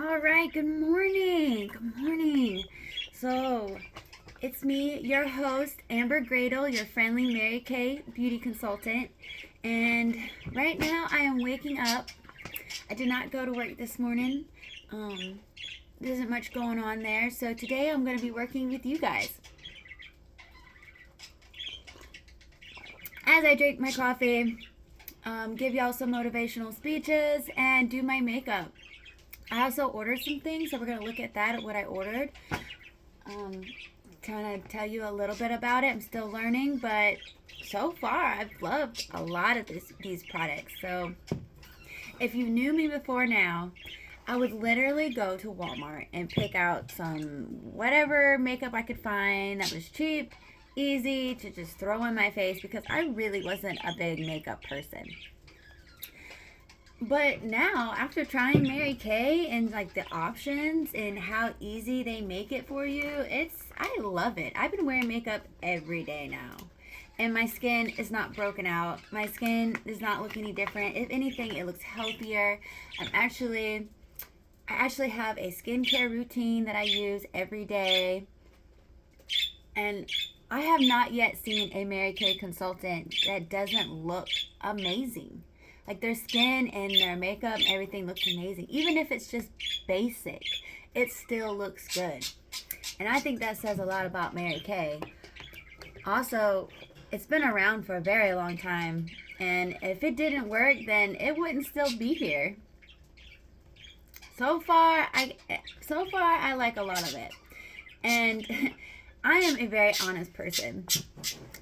All right, good morning. Good morning. So, it's me, your host, Amber Gradle, your friendly Mary Kay beauty consultant. And right now I am waking up. I did not go to work this morning. Um, there isn't much going on there. So, today I'm going to be working with you guys. As I drink my coffee, give y'all some motivational speeches, and do my makeup. I also ordered some things, so we're going to look at that, at what I ordered. Trying to tell you a little bit about it. I'm still learning, but so far I've loved a lot of these products. So if you knew me before now, I would literally go to Walmart and pick out some whatever makeup I could find that was cheap, easy to just throw in my face, because I really wasn't a big makeup person. But now, after trying Mary Kay and like the options and how easy they make it for you, I love it. I've been wearing makeup every day now. And my skin is not broken out. My skin does not look any different. If anything, it looks healthier. I actually have a skincare routine that I use every day. And I have not yet seen a Mary Kay consultant that doesn't look amazing. Like, their skin and their makeup and everything looks amazing. Even if it's just basic, it still looks good. And I think that says a lot about Mary Kay. Also, it's been around for a very long time. And if it didn't work, then it wouldn't still be here. So far, I like a lot of it. And I am a very honest person.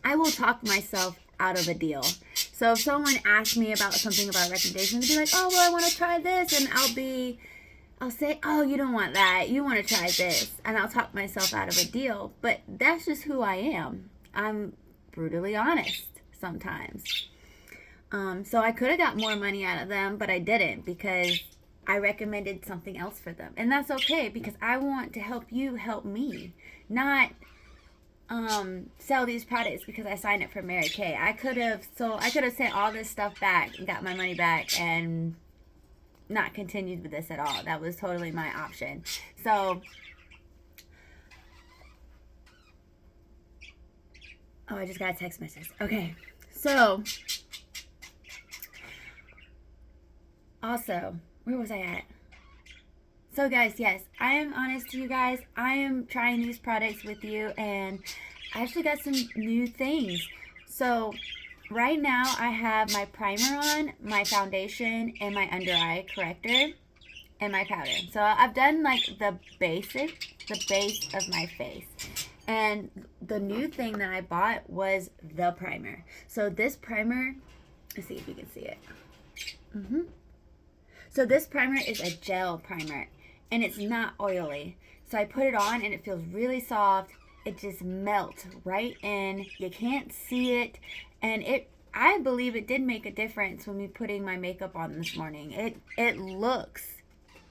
I will talk myself out of a deal. So if someone asks me about something, about recommendations, I'll be like, oh, well, I want to try this. And I'll say, oh, you don't want that. You want to try this. And I'll talk myself out of a deal. But that's just who I am. I'm brutally honest sometimes. So I could have got more money out of them, but I didn't, because I recommended something else for them. And that's okay, because I want to help you help me, not sell these products because I signed up for Mary Kay. I could have sent all this stuff back and got my money back and not continued with this at all. That was totally my option. So, oh, I just got a text message. Okay. So, also, where was I at? So guys, yes, I am honest to you guys. I am trying these products with you, and I actually got some new things. So right now I have my primer on, my foundation, and my under eye corrector, and my powder. So I've done like the base of my face. And the new thing that I bought was the primer. So this primer, let's see if you can see it. So this primer is a gel primer, and it's not oily. So I put it on and it feels really soft. It just melts right in. You can't see it. And I believe it did make a difference when we putting my makeup on this morning. It looks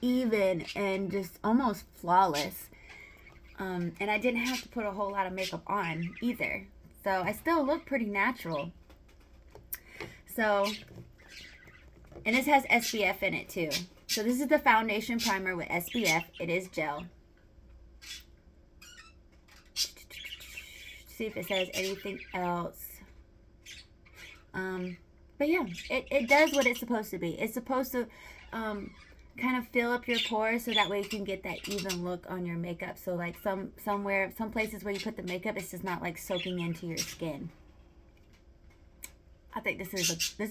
even and just almost flawless. And I didn't have to put a whole lot of makeup on either. So I still look pretty natural. So, and this has SPF in it too. So this is the foundation primer with SPF. It is gel. See if it says anything else. But yeah, it does what it's supposed to be. It's supposed to kind of fill up your pores, so that way you can get that even look on your makeup. So like some places where you put the makeup, it's just not like soaking into your skin. I think this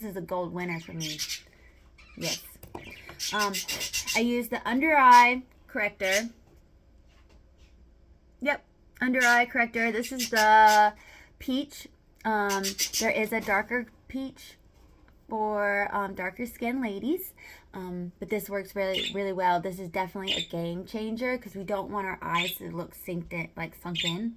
is a gold winner for me. Yes. I use the under eye corrector. Yep, under eye corrector. This is the peach. There is a darker peach for darker skin ladies, but this works really, really well. This is definitely a game changer, because we don't want our eyes to look sunk in,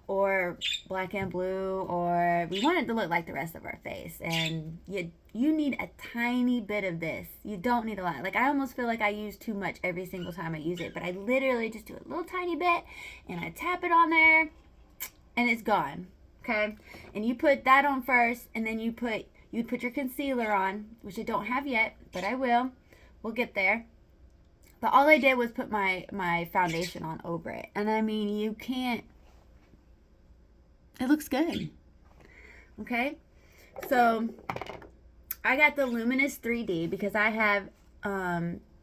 or black and blue, or we want it to look like the rest of our face. And you need a tiny bit of this. You don't need a lot. Like, I almost feel like I use too much every single time I use it, but I literally just do a little tiny bit, and I tap it on there, and it's gone. Okay? And you put that on first, and then you put your concealer on, which I don't have yet, but I will. We'll get there. But all I did was put my foundation on over it. And I mean, you can't, it looks good. Okay? So, I got the Luminous 3D because I have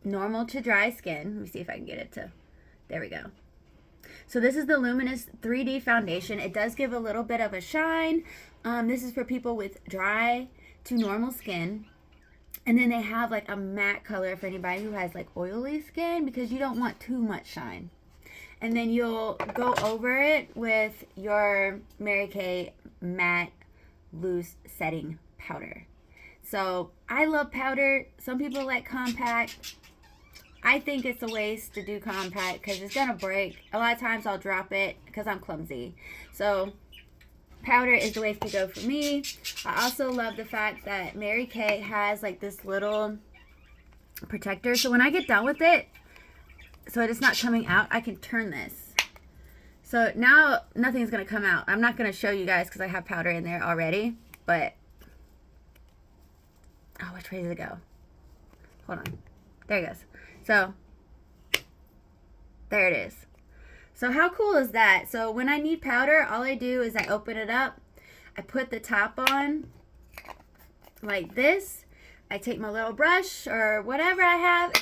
normal to dry skin. Let me see if I can get it to, there we go. So this is the Luminous 3D foundation. It does give a little bit of a shine. This is for people with dry to normal skin. And then they have like a matte color for anybody who has like oily skin because you don't want too much shine. And then you'll go over it with your Mary Kay matte loose setting powder. So I love powder. Some people like compact. I think it's a waste to do compact because it's gonna break. A lot of times I'll drop it because I'm clumsy. So powder is the way to go for me. I also love the fact that Mary Kay has like this little protector. So when I get done with it, so it's not coming out, I can turn this. So now nothing's gonna come out. I'm not gonna show you guys because I have powder in there already, but, oh, which way does it go? Hold on, there it goes. So, there it is. So how cool is that? So when I need powder, all I do is I open it up, I put the top on like this, I take my little brush or whatever I have,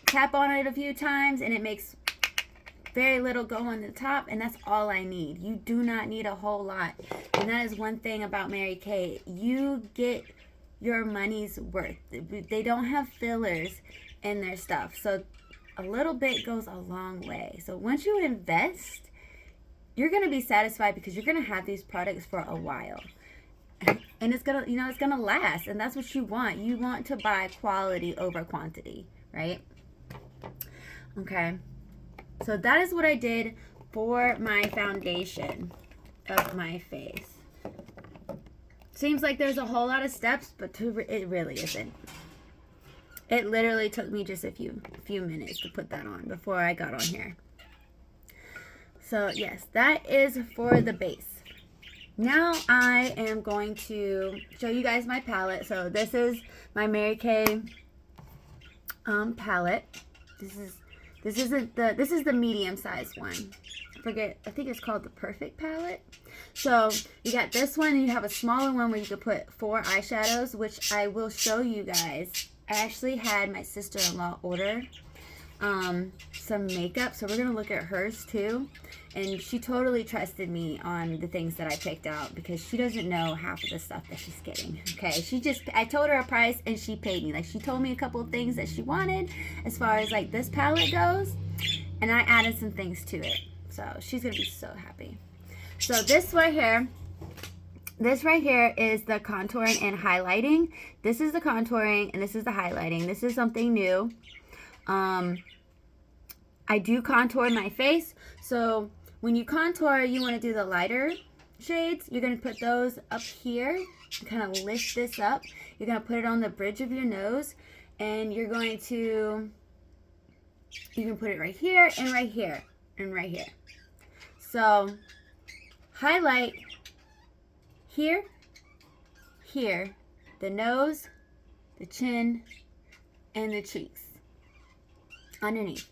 tap on it a few times, and it makes very little go on the top, and that's all I need. You do not need a whole lot. And that is one thing about Mary Kay. You get your money's worth. They don't have fillers in their stuff. So a little bit goes a long way. So once you invest, you're going to be satisfied because you're going to have these products for a while. And it's going to, you know, it's going to last. And that's what you want. You want to buy quality over quantity, right? Okay. So that is what I did for my foundation of my face. Seems like there's a whole lot of steps, but it really isn't. It literally took me just a few minutes to put that on before I got on here. So yes, that is for the base. Now I am going to show you guys my palette. So this is my Mary Kay palette. This is the medium sized one. I think it's called the Perfect palette. So you got this one, and you have a smaller one where you could put 4 eyeshadows, which I will show you guys. I actually had my sister-in-law order some makeup, so we're gonna look at hers too. And she totally trusted me on the things that I picked out because she doesn't know half of the stuff that she's getting. Okay, I told her a price and she paid me. Like, she told me a couple of things that she wanted as far as like this palette goes, and I added some things to it. So she's gonna be so happy. So this right here is the contouring and highlighting. This is the contouring and this is the highlighting. This is something new. I do contour my face. So when you contour, you want to do the lighter shades. You're going to put those up here. Kind of lift this up. You're going to put it on the bridge of your nose. And you're going to, you can put it right here and right here and right here. So highlight here, here, the nose, the chin, and the cheeks underneath.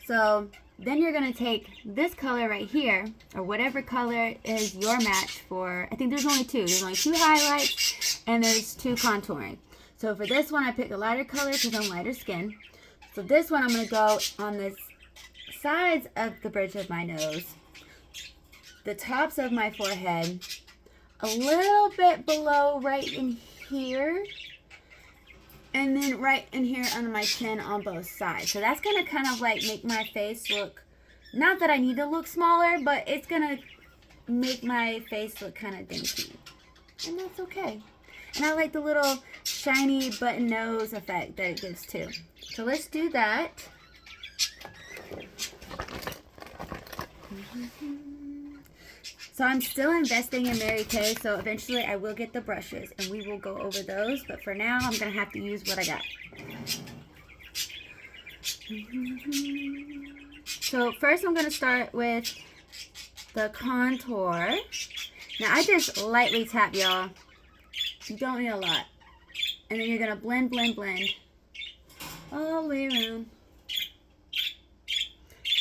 So then you're going to take this color right here, or whatever color is your match for, I think there's only 2. There's only 2 highlights and there's 2 contouring. So for this one, I picked a lighter color because I'm lighter skin. So this one, I'm going to go on the sides of the bridge of my nose, the tops of my forehead, a little bit below right in here, and then right in here under my chin on both sides. So that's going to kind of like make my face look, not that I need to look smaller, but it's going to make my face look kind of dainty. And that's okay. And I like the little shiny button nose effect that it gives too. So let's do that. So I'm still investing in Mary Kay, so eventually I will get the brushes and we will go over those. But for now, I'm going to have to use what I got. So first I'm going to start with the contour. Now I just lightly tap, y'all. You don't need a lot. And then you're going to blend, blend, blend all the way around.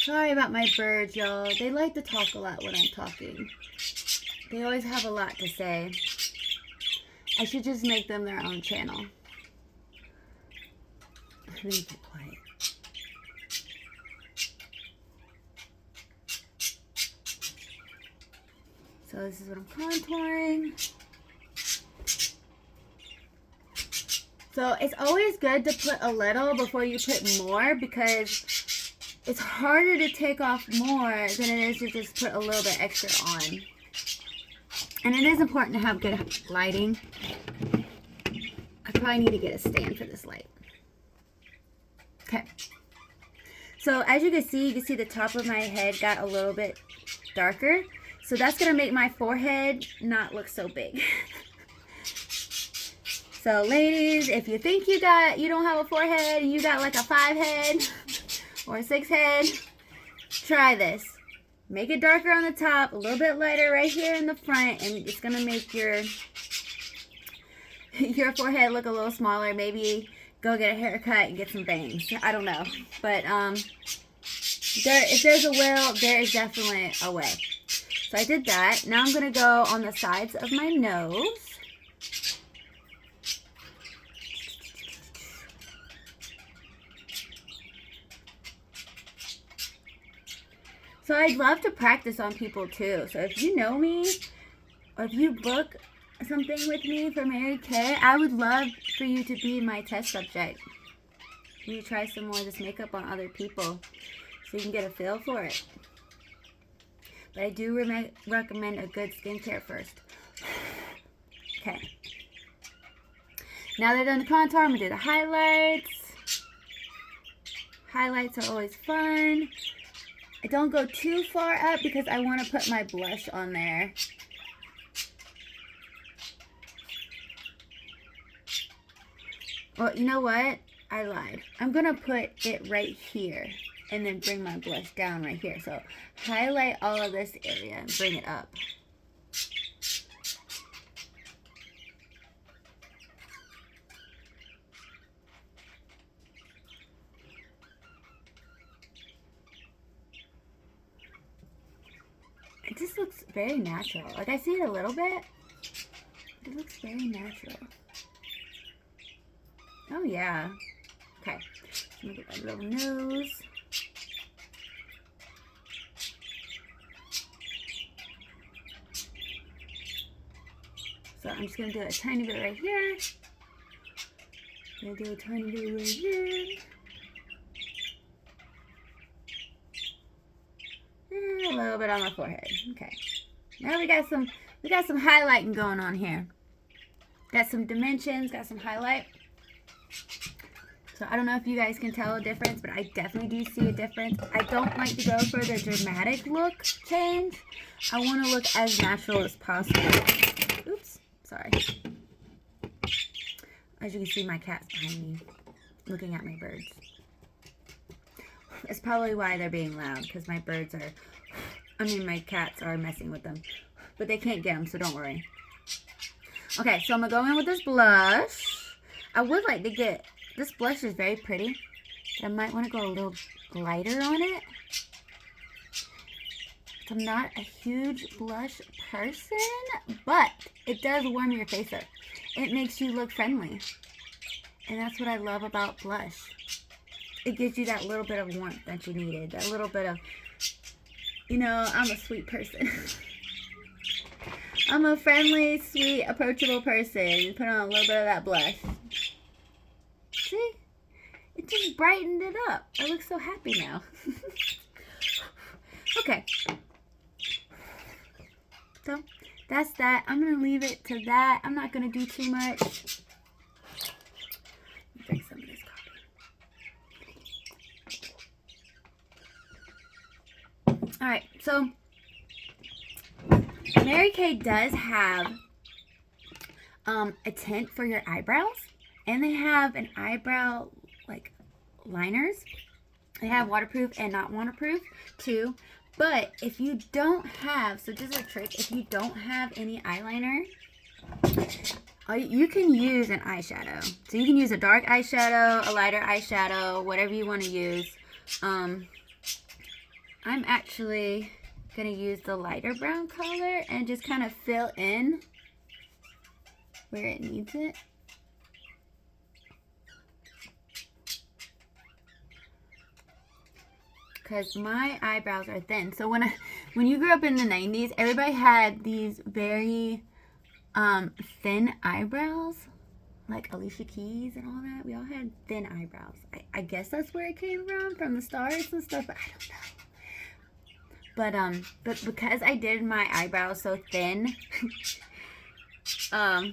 Sorry about my birds, y'all. They like to talk a lot when I'm talking. They always have a lot to say. I should just make them their own channel. Let me get quiet. So this is what I'm contouring. So it's always good to put a little before you put more, because it's harder to take off more than it is to just put a little bit extra on. And it is important to have good lighting. I probably need to get a stand for this light. Okay. So as you can see the top of my head got a little bit darker. So that's going to make my forehead not look so big. So ladies, if you think you don't have a forehead and you got like a 5 head or a 6 head, try this. Make it darker on the top, a little bit lighter right here in the front, and it's going to make your forehead look a little smaller. Maybe go get a haircut and get some bangs. I don't know. But if there's a will, there is definitely a way. So I did that. Now I'm going to go on the sides of my nose. So I'd love to practice on people too. So if you know me, or if you book something with me for Mary Kay, I would love for you to be my test subject. You try some more of this makeup on other people so you can get a feel for it. But I do recommend a good skincare first. Okay. Now that I've done the contour, I'm going to do the highlights. Highlights are always fun. I don't go too far up because I want to put my blush on there. Well, you know what? I lied. I'm going to put it right here and then bring my blush down right here. So highlight all of this area and bring it up. It just looks very natural. Like, I see it a little bit. It looks very natural. Oh, yeah. Okay. Let me get my little nose. So I'm just going to do a tiny bit right here. I'm going to do a tiny bit right here. And a little bit on my forehead. Okay. Now we got some highlighting going on here. Got some dimensions, got some highlight. So I don't know if you guys can tell a difference, but I definitely do see a difference. I don't like to go for the dramatic look change. I want to look as natural as possible. Oops, sorry. As you can see, my cat's behind me, looking at my birds. It's probably why they're being loud, because my cats are messing with them. But they can't get them, so don't worry. Okay, so I'm going to go in with this blush. I would like to get, this blush is very pretty. But I might want to go a little lighter on it. So I'm not a huge blush person, but it does warm your face up. It makes you look friendly. And that's what I love about blush. It gives you that little bit of warmth that you needed. That little bit of, you know, I'm a sweet person. I'm a friendly, sweet, approachable person. Put on a little bit of that blush. See? It just brightened it up. I look so happy now. Okay. So, that's that. I'm going to leave it to that. I'm not going to do too much. Drink some of this coffee. Alright, so Mary Kay does have a tint for your eyebrows, and they have an eyebrow like liners. They have waterproof and not waterproof too. But if you don't have, so just a trick, if you don't have any eyeliner, you can use an eyeshadow. So you can use a dark eyeshadow, a lighter eyeshadow, whatever you want to use. I'm actually gonna use the lighter brown color and just kind of fill in where it needs it. Because my eyebrows are thin. So when you grew up in the 90s, everybody had these very thin eyebrows, like Alicia Keys and all that. We all had thin eyebrows. I guess that's where it came from the stars and stuff, but I don't know. But because I did my eyebrows so thin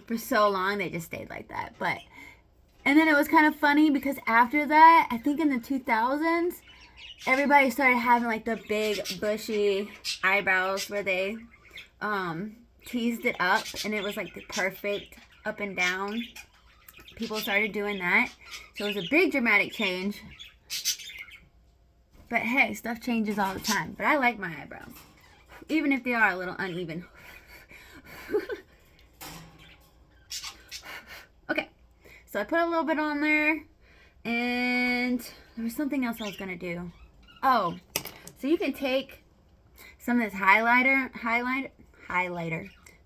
for so long, they just stayed like that. And then it was kind of funny because after that, I think in the 2000s, everybody started having like the big bushy eyebrows where they teased it up and it was like the perfect up and down. People started doing that. So it was a big dramatic change. But hey, stuff changes all the time. But I like my eyebrows, even if they are a little uneven. Okay, so I put a little bit on there, and there was something else I was gonna do. Oh, so you can take some of this highlighter.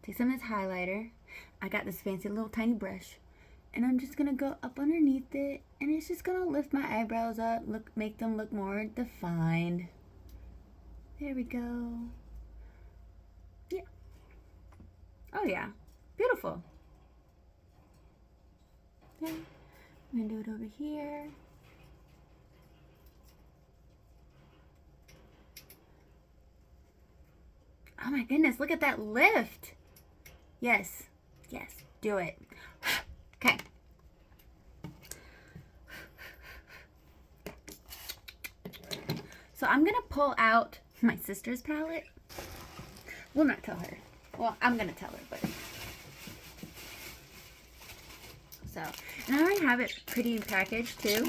Take some of this highlighter. I got this fancy little tiny brush, and I'm just gonna go up underneath it, and it's just gonna lift my eyebrows up, make them look more defined. There we go. Yeah. Oh yeah, beautiful. Okay. I'm gonna do it over here. Oh my goodness, look at that lift. Yes, yes, do it. Okay. So I'm gonna pull out my sister's palette. We'll not tell her. Well, I'm gonna tell her, but. So, and I already have it pretty packaged too.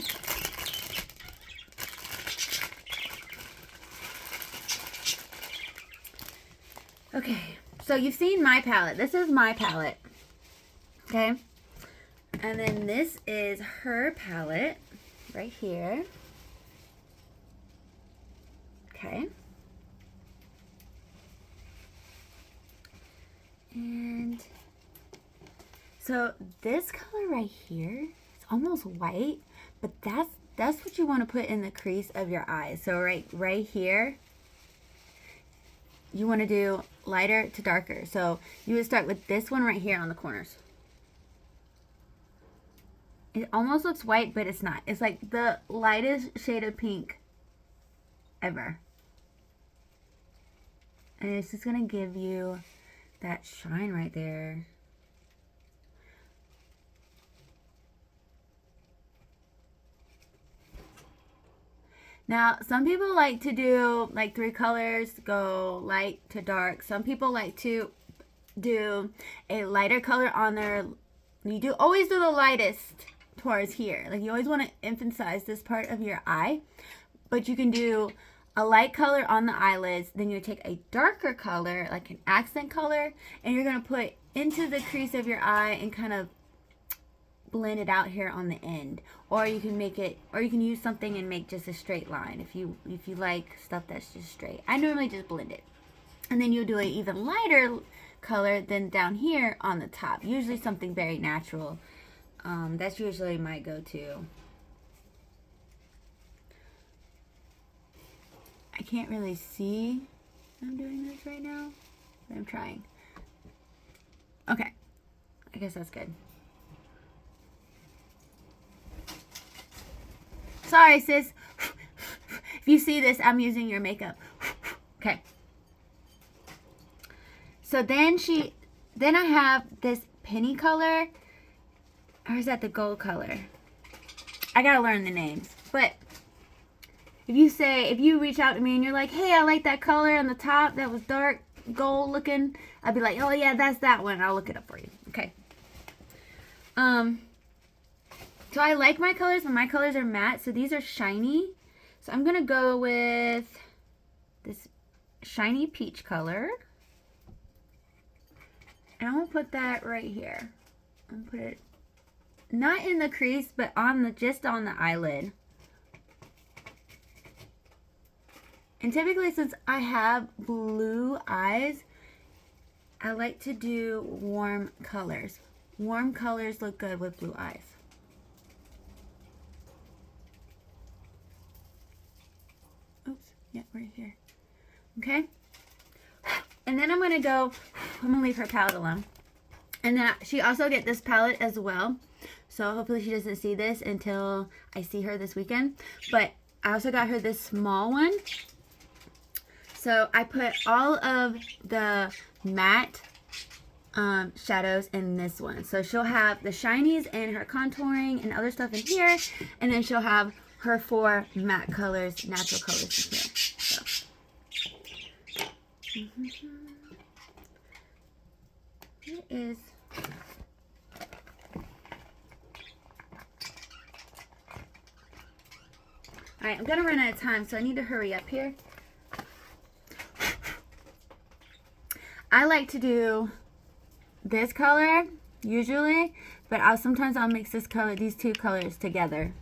Okay, so you've seen my palette. This is my palette. Okay. And then this is her palette right here. Okay. And so this color right here, it's almost white, but that's what you want to put in the crease of your eyes. So right here, you want to do lighter to darker. So you would start with this one right here on the corners. It almost looks white, but it's not. It's like the lightest shade of pink ever. And it's just going to give you that shine right there. Now, some people like to do like 3 colors, go light to dark. Some people like to do a lighter color on their, always do the lightest towards here. Like you always want to emphasize this part of your eye, but you can do a light color on the eyelids, then you take a darker color, like an accent color, and you're going to put into the crease of your eye and kind of blend it out here on the end. Or you can make it, or you can use something and make just a straight line if you like stuff that's just straight. I normally just blend it. And then you'll do an even lighter color than down here on the top. Usually something very natural. That's usually my go-to. I can't really see I'm doing this right now, but I'm trying. Okay, I guess that's good. Sorry, sis. If you see this, I'm using your makeup. Okay. So then I have this penny color. Or is that the gold color? I gotta learn the names. But if you reach out to me and you're like, hey, I like that color on the top that was dark gold looking, I'd be like, oh yeah, that's that one. I'll look it up for you. Okay. So I like my colors, but my colors are matte, so these are shiny. So I'm gonna go with this shiny peach color. And I'm gonna put that right here. I'm gonna put it not in the crease, but just on the eyelid. And typically, since I have blue eyes, I like to do warm colors. Warm colors look good with blue eyes. Oops, yeah, right here. Okay? And then I'm going to leave her palette alone. And then she also get this palette as well. So hopefully she doesn't see this until I see her this weekend. But I also got her this small one. So I put all of the matte shadows in this one. So she'll have the shinies and her contouring and other stuff in here. And then she'll have her 4 matte colors, natural colors in here. So. It is. Alright, I'm gonna run out of time, so I need to hurry up here. I like to do this color usually, but sometimes I'll mix these 2 colors together.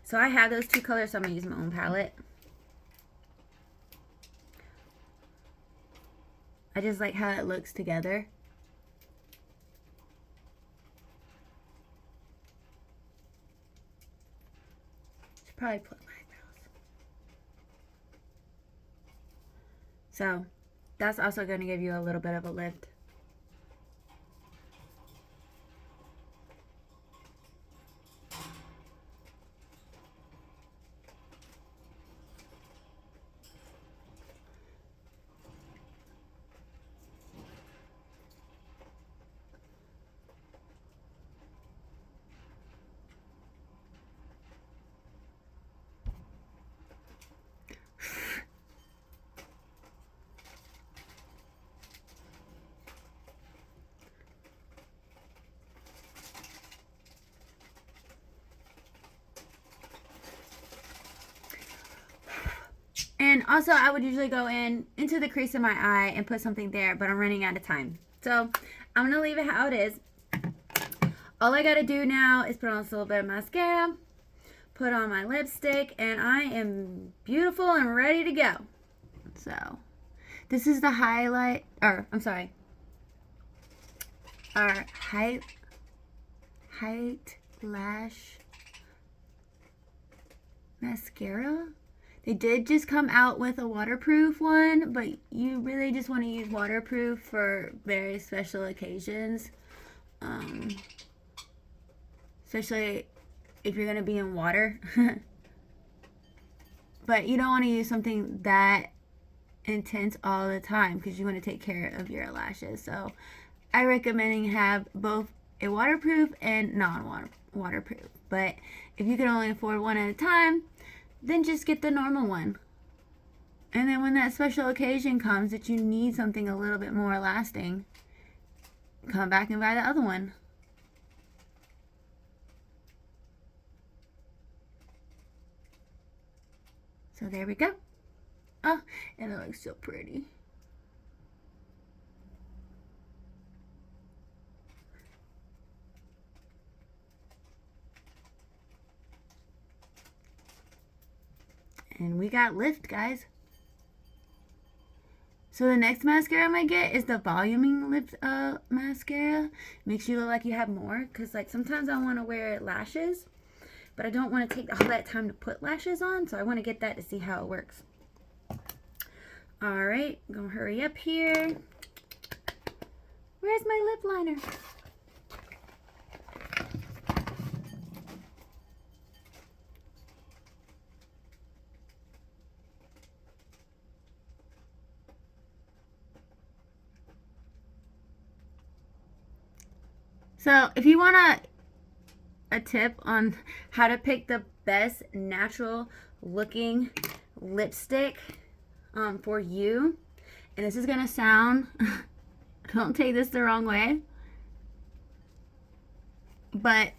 So I have those 2 colors, so I'm gonna use my own palette. I just like how it looks together. Should probably put my eyebrows. So that's also going to give you a little bit of a lift. And also, I would usually go into the crease of my eye and put something there, but I'm running out of time. So, I'm going to leave it how it is. All I got to do now is put on a little bit of mascara, put on my lipstick, and I am beautiful and ready to go. So, this is the highlight, or, I'm sorry, our Height Lash Mascara. They did just come out with a waterproof one, but you really just want to use waterproof for very special occasions. Especially if you're going to be in water. But you don't want to use something that intense all the time because you want to take care of your lashes. So I recommend have both a waterproof and non-waterproof. But if you can only afford one at a time, then just get the normal one. And then when that special occasion comes that you need something a little bit more lasting, come back and buy the other one. So there we go. Oh, and it looks so pretty. And we got lift, guys. So the next mascara I'm going to get is the voluming lip mascara. Makes you look like you have more. Because like sometimes I want to wear lashes. But I don't want to take all that time to put lashes on. So I want to get that to see how it works. Alright. I'm going to hurry up here. Where's my lip liner? So if you want a tip on how to pick the best natural looking lipstick for you, and this is gonna sound, don't take this the wrong way, but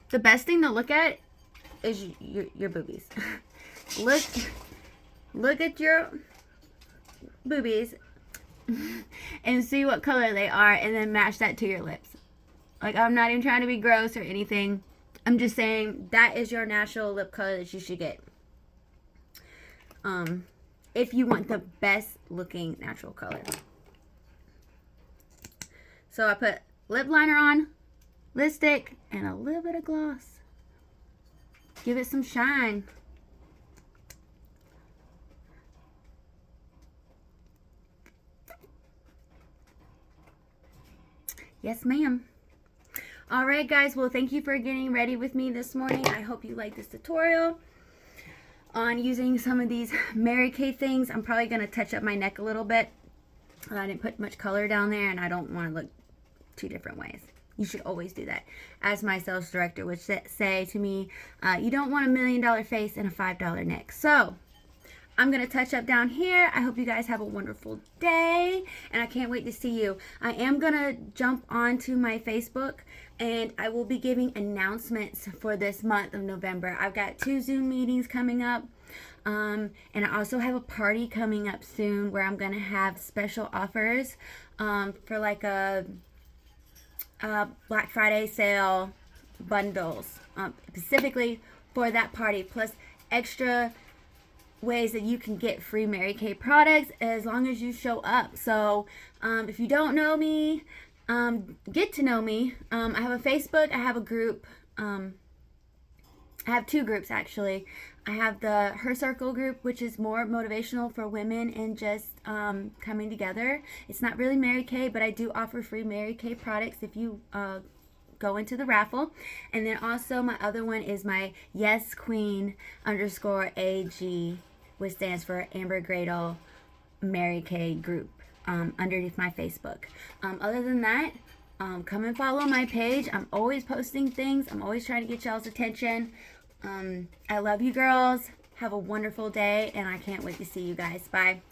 the best thing to look at is your boobies. Look at your boobies and see what color they are, and then match that to your lips. Like, I'm not even trying to be gross or anything. I'm just saying that is your natural lip color that you should get. If you want the best looking natural color. So I put lip liner on, lipstick, and a little bit of gloss. Give it some shine. Yes, ma'am. All right, guys. Well, thank you for getting ready with me this morning. I hope you like this tutorial on using some of these Mary Kay things. I'm probably going to touch up my neck a little bit. I didn't put much color down there, and I don't want to look two different ways. You should always do that. As my sales director would say to me, you don't want $1 million face and a $5 neck. So I'm going to touch up down here. I hope you guys have a wonderful day, and I can't wait to see you. I am going to jump onto my Facebook, and I will be giving announcements for this month of November. I've got 2 Zoom meetings coming up, and I also have a party coming up soon where I'm going to have special offers for like a Black Friday sale bundles, specifically for that party, plus extra ways that you can get free Mary Kay products as long as you show up. So if you don't know me, get to know me. I have a Facebook, I have a group, I have 2 groups actually. I have the Her Circle group, which is more motivational for women and just coming together. It's not really Mary Kay, but I do offer free Mary Kay products if you go into the raffle. And then also my other one is my Yes Queen _AG, which stands for Amber Gradle Mary Kay group, underneath my Facebook. Other than that, come and follow my page. I'm always posting things. I'm always trying to get y'all's attention. I love you girls. Have a wonderful day, and I can't wait to see you guys. Bye.